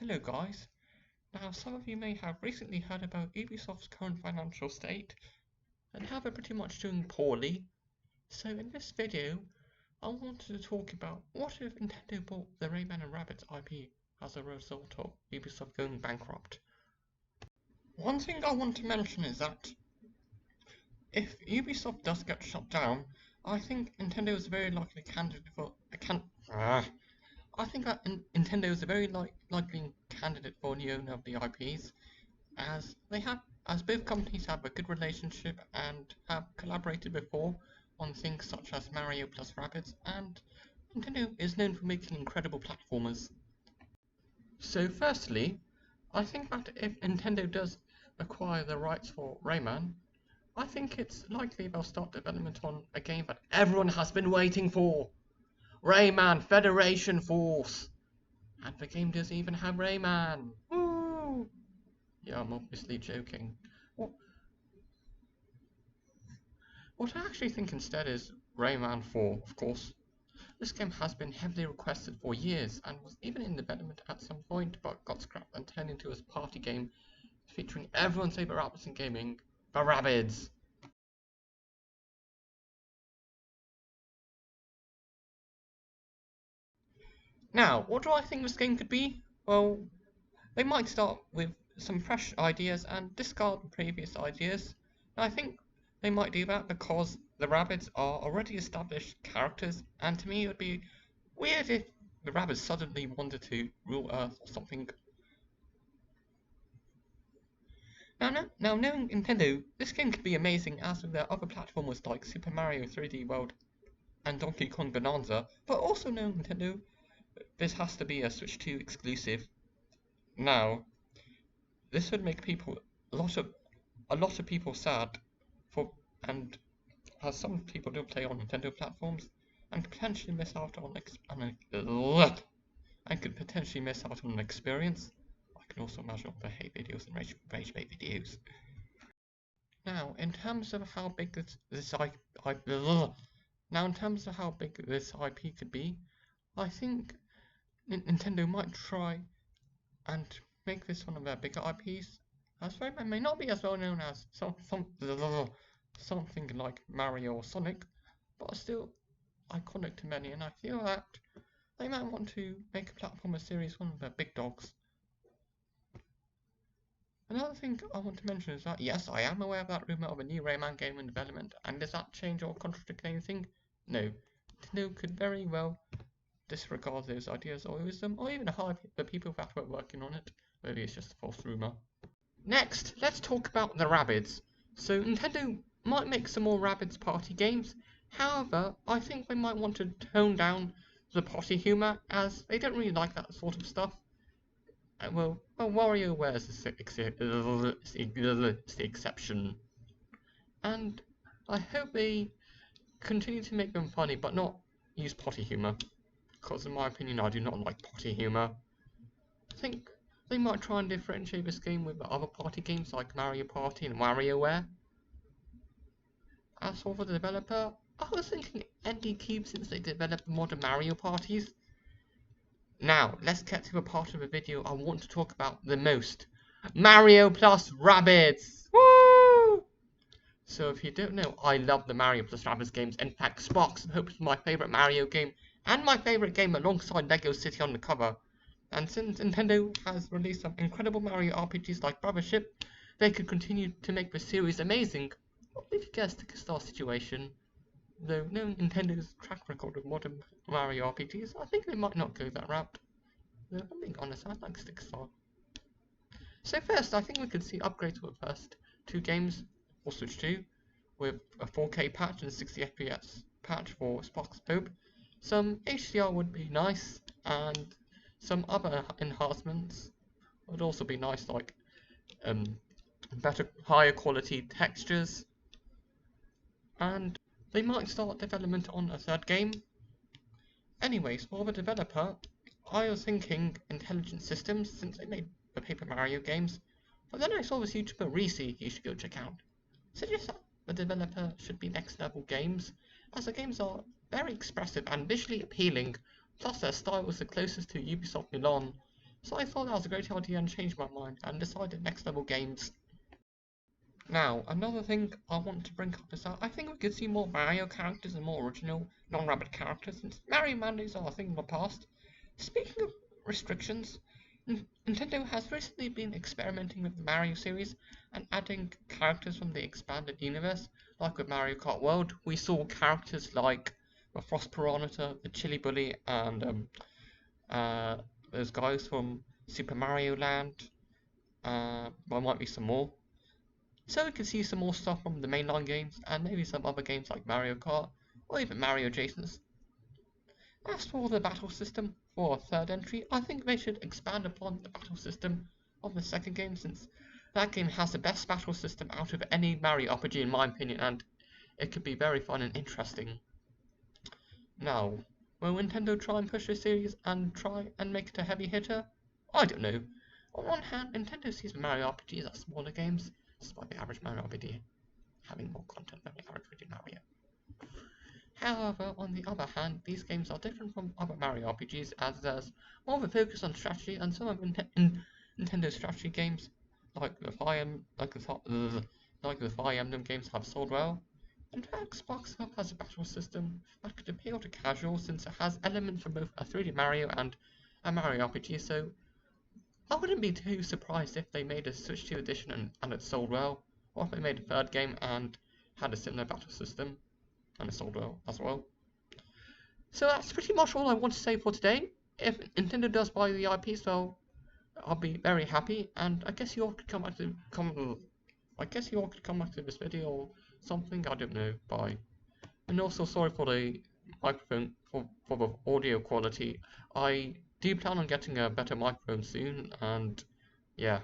Hello guys. Now some of you may have recently heard about Ubisoft's current financial state and how they're pretty much doing poorly. So in this video I wanted to talk about what if Nintendo bought the Rayman and Rabbids IP as a result of Ubisoft going bankrupt. One thing I want to mention is that if Ubisoft does get shut down, I think Nintendo is a very likely candidate for I think that Nintendo is a very likely candidate for the owner of the IPs, as both companies have a good relationship and have collaborated before on things such as Mario plus Rabbids, and Nintendo is known for making incredible platformers. So firstly, I think that if Nintendo does acquire the rights for Rayman, I think it's likely they'll start development on a game that everyone has been waiting for. Rayman Federation Force! And the game doesn't even have Rayman! Woo! Yeah, I'm obviously joking. What I actually think instead is Rayman 4, of course. This game has been heavily requested for years and was even in development at some point, but got scrapped and turned into a party game featuring everyone's favourite Rabbids in gaming, the Rabbids! Now, what do I think this game could be? Well, they might start with some fresh ideas and discard the previous ideas. And I think they might do that because the Rabbids are already established characters, and to me it would be weird if the Rabbids suddenly wanted to rule Earth or something. Now knowing Nintendo, this game could be amazing as with their other platformers like Super Mario 3D World and Donkey Kong Bonanza, but also knowing Nintendo, this has to be a Switch 2 exclusive. Now, this would make a lot of people sad, and as some people do play on Nintendo platforms and potentially miss out on an experience. I can also imagine all the hate videos and rage bait videos. Now, in terms of how big this IP could be, I think Nintendo might try and make this one of their bigger IPs, as Rayman may not be as well known as something like Mario or Sonic, but are still iconic to many, and I feel that they might want to make a platformer series one of their big dogs. Another thing I want to mention is that, yes, I am aware of that rumour of a new Rayman game in development, and does that change or contradict anything? No. Nintendo could very well disregard those ideas or use them, or even hire the people that were working on it. Maybe it's just a false rumour. Next, let's talk about the Rabbids. So Nintendo might make some more Rabbids party games, however, I think they might want to tone down the potty humour, as they don't really like that sort of stuff. Well, WarioWare is the exception. And I hope they continue to make them funny, but not use potty humour, because in my opinion I do not like potty humour. I think they might try and differentiate this game with other party games like Mario Party and WarioWare. As for the developer, I was thinking ND Cube since they developed modern Mario parties. Now, let's get to the part of the video I want to talk about the most. Mario plus Rabbids! Woo! So if you don't know, I love the Mario plus Rabbids games. In fact, Sparks and Hope is my favourite Mario game, and my favourite game alongside Lego City on the cover. And since Nintendo has released some incredible Mario RPGs like Brothership, they could continue to make the series amazing. Or if you guess the Star situation. Though knowing Nintendo's track record of modern Mario RPGs, I think they might not go that route. Though if I'm being honest, I like Stickstar. So first, I think we could see upgrades for the first two games for Switch 2, with a 4K patch and 60 FPS patch for Sparks Hope. Some HDR would be nice, and some other enhancements would also be nice, like higher quality textures, and they might start development on a third game. Anyways, for the developer, I was thinking Intelligent Systems, since they made the Paper Mario games, but then I saw this YouTuber Reese you should go check out. Suggests that the developer should be Next Level Games, as the games are very expressive and visually appealing, plus their style was the closest to Ubisoft Milan, So I thought that was a great idea and changed my mind and decided Next Level Games. Now, another thing I want to bring up is that I think we could see more Mario characters and more original, non-rabbit characters, since Mario Mandates are a thing of the past. Speaking of restrictions, Nintendo has recently been experimenting with the Mario series and adding characters from the expanded universe. Like with Mario Kart World, we saw characters like the Frost Piranha, the Chili Bully, and uh, those guys from Super Mario Land. There might be some more. So we can see some more stuff from the mainline games, and maybe some other games like Mario Kart, or even Mario Jasons. As for the battle system for a third entry, I think they should expand upon the battle system of the second game, since that game has the best battle system out of any Mario RPG in my opinion, and it could be very fun and interesting. Now, will Nintendo try and push this series and try and make it a heavy hitter? I don't know. On one hand, Nintendo sees Mario RPGs as smaller games, despite the average Mario RPG having more content than the average video Mario. However, on the other hand, these games are different from other Mario RPGs as there's more of a focus on strategy, and some of Nintendo's strategy games, like the Fire Emblem games, have sold well. And Xbox Hub has a battle system that could appeal to casuals since it has elements from both a 3D Mario and a Mario RPG, so I wouldn't be too surprised if they made a Switch 2 edition and it sold well, or if they made a third game and had a similar battle system and it sold well as well. So that's pretty much all I want to say for today. If Nintendo does buy the IPs, well, I'll be very happy, and I guess you all could come back to this video or something. I don't know. Bye. And also sorry for the microphone for the audio quality. I do plan on getting a better microphone soon, and yeah.